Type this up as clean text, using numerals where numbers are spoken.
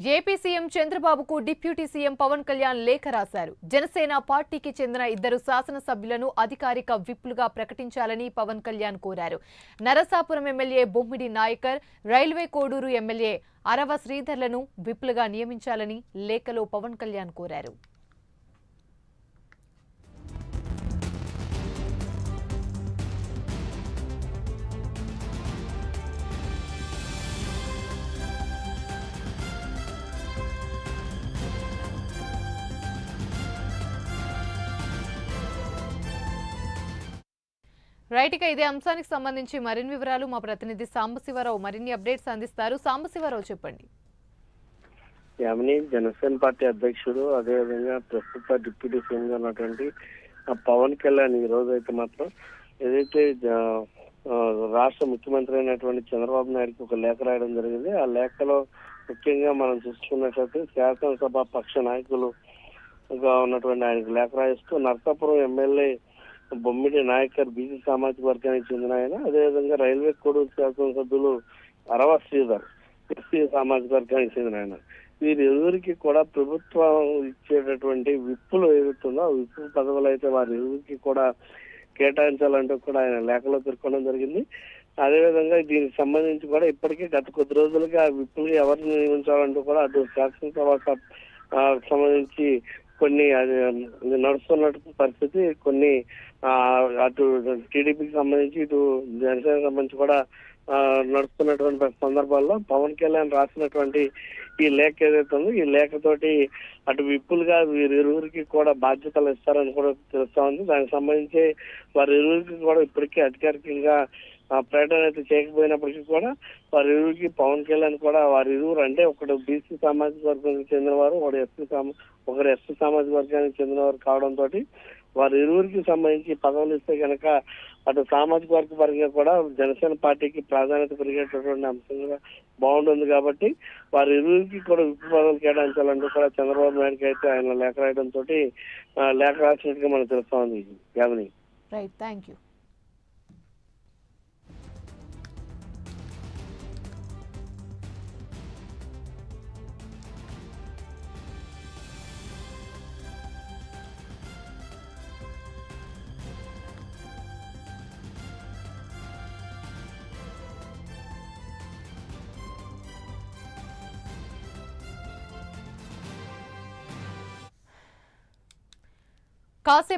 AP CM చంద్రబాబుకు deputy CM Pawan Kalyan లేఖ రాశారు. జనసేన పార్టీకి చెందిన 2 శాసనసభ్యులను అధికారిక విప్లుగా ప్రకటించాలని పవన్ కళ్యాణ్ కోరారు. నరసాపురం ఎమ్మెల్యే బొమ్మిడి నాయకర్, రైల్వే కోడూరు ఎమ్మెల్యే అరవ శ్రీధర్లను విప్లుగా నియమించాలని లేఖలో పవన్ కళ్యాణ్ కోరారు. రైట్ గా ఇదే అంశానికి సంబంధించి మరిన్ని వివరాలు మా ప్రతినిధి సాంబశివరావు మరిన్ని అప్డేట్స్ అందిస్తారు. సాంబశివరావు చెప్పండి. యామిని జనసేన పార్టీ అధ్యక్షుడు అదేవిధంగా ప్రస్తుత డిప్యూటీ సీఎం గా ఉన్నటువంటి పవన్ కళ్యాణ్ ఈ రోజు అయితే మాత్రం ఏదైతే రాష్ట్ర ముఖ్యమంత్రి అయినటువంటి చంద్రబాబు నాయుడుకి ఒక లేఖ రాయడం జరిగింది. ఆ లేఖలో ముఖ్యంగా మనం చూసుకున్నట్లయితే శాసనసభ పక్ష నాయకులుగా ఉన్నటువంటి ఆయనకు లేఖ రాయిస్తూ నరసాపురం ఎమ్మెల్యే బొమ్మిడి నాయకర్ బీసీ సామాజిక వర్గానికి చెందిన ఆయన, అదేవిధంగా రైల్వే కోడూరు శాసనసభ్యులు అరవ శ్రీధర్ ఎస్సీ సామాజిక వర్గానికి చెందిన ఆయన, వీరిరువురికి కూడా ప్రభుత్వం ఇచ్చేటటువంటి విప్పులు ఏదైతుందో ఆ విప్పు పదవులు అయితే వారి ఇరువురికి కూడా కేటాయించాలంటూ కూడా ఆయన లేఖలో పేర్కొనడం జరిగింది. అదేవిధంగా దీనికి సంబంధించి కూడా ఇప్పటికీ గత కొద్ది రోజులుగా ఆ విప్పులు ఎవరిని నియమించాలంటూ కూడా అటు శాసనసభ సంబంధించి కొన్ని నడుస్తున్న పరిస్థితి, కొన్ని అటు టీడీపీకి సంబంధించి ఇటు జనసేనకు సంబంధించి కూడా నడుస్తున్నటువంటి సందర్భాల్లో పవన్ కళ్యాణ్ రాసినటువంటి ఈ లేఖ ఏదైతే ఉందో ఈ లేఖతోటి అటు విప్పులుగా వీరిరువురికి కూడా బాధ్యతలు ఇస్తారని కూడా తెలుస్తా ఉంది. దానికి సంబంధించి వారి ఇరువురికి కూడా ఇప్పటికీ అధికారికంగా ప్రకటన అయితే చేయకపోయినప్పటికీ కూడా వారి ఇరువురికి పవన్ కళ్యాణ్ కూడా వారి ఇరువురు అంటే ఒకటి బీసీ సామాజిక వర్గానికి చెందినవారు, ఒకరు ఎస్సీ సామాజిక వర్గానికి చెందినవారు కావడంతో వారి ఇరువురికి సంబంధించి పదవులు ఇస్తే కనుక అటు సామాజిక వర్గ పరంగా కూడా జనసేన పార్టీకి ప్రాధాన్యత పెరిగేటటువంటి అంశంగా బాగుంటుంది. కాబట్టి వారి ఇరువురికి కూడా విప్పు పదవులు కేటాయించాలంటూ కూడా చంద్రబాబు నాయుడుకి అయితే ఆయన లేఖ రాయడంతో లేఖ రాసినట్టుగా మనకు తెలుస్తా ఉంది. యామిని. Right, thank you. కాసేపు